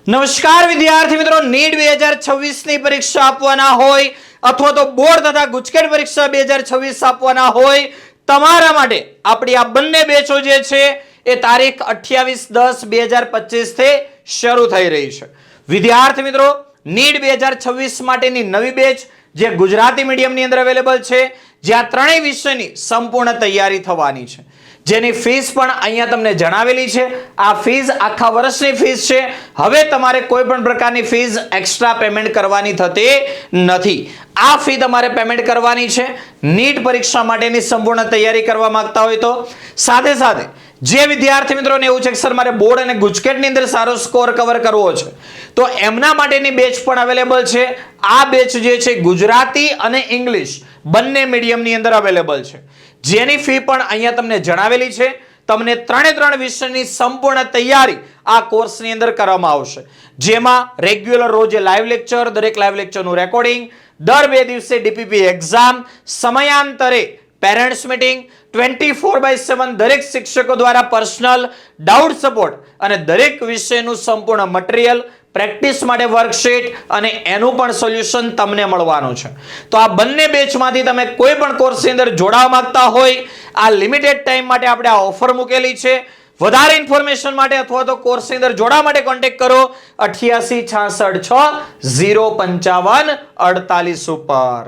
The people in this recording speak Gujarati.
નમસ્કાર વિદ્યાર્થી મિત્રો, નીટ 2026 ની પરીક્ષા આપવાના હોય અથવા તો બોર્ડ તથા ગુજકેટ પરીક્ષા 2026 આપવાના હોય તમારા માટે આપણી આ બંને બેચો જે છે એ તારીખ 28/10/2025 થી શરૂ થઈ રહી છે। વિદ્યાર્થી મિત્રો, નીટ 2026 માટેની નવી બેચ જે ગુજરાતી મીડિયમની અંદર અવેલેબલ છે, જ્યાં ત્રણેય વિષયની સંપૂર્ણ તૈયારી થવાની છે, જેની ફીસ પણ અહીંયા તમને જણાવેલી છે। આ ફીસ આખા વર્ષની ફીસ છે। હવે તમારે કોઈ પણ પ્રકારની ફીસ એક્સ્ટ્રા પેમેન્ટ કરવાની થતી નથી। આ ફી તમારે પેમેન્ટ કરવાની છે નીટ પરીક્ષા માટેની સંપૂર્ણ તૈયારી કરવા માંગતા હોય તો। સાથે સાથે જે વિદ્યાર્થી મિત્રોને એવું છે કે સર મારે બોર્ડ અને ગુજકેટની અંદર સારો સ્કોર કવર કરવો છે, તો એમના માટેની બેચ પણ અવેલેબલ છે। આ બેચ જે છે ગુજરાતી અને ઇંગ્લિશ બંને મીડિયમની અંદર અવેલેબલ છે, જેની ફી પણ અહીંયા તમને જણાવેલી છે। તમને ત્રણે વિષયની સંપૂર્ણ તૈયારી આ કોર્સની અંદર કરવામાં આવશે, જેમાં રેગ્યુલર રોજે લાઈવ લેક્ચર, દરેક લાઈવ લેક્ચરનું રેકોર્ડિંગ, દર 2 દિવસે ડીપીપી એક્ઝામ, સમયાંતરે પેરેન્ટ્સ મીટિંગ, 24/7 દરેક શિક્ષકો દ્વારા પર્સનલ ડાઉટ સપોર્ટ અને દરેક વિષયનું સંપૂર્ણ મટીરીયલ, પ્રેક્ટિસ માટે વર્કશીટ અને એનું પણ સોલ્યુશન તમને મળવાનું છે। તો આ બંને બેચમાંથી તમે કોઈ પણ કોર્સની અંદર જોડાવા માંગતા હોય, આ લિમિટેડ ટાઈમ માટે આપણે આ ઓફર મૂકેલી છે। વધારે ઇન્ફોર્મેશન માટે અથવા તો કોર્સની અંદર જોડાવા માટે કોન્ટેક્ટ કરો 88 66 6 055 48 ઉપર।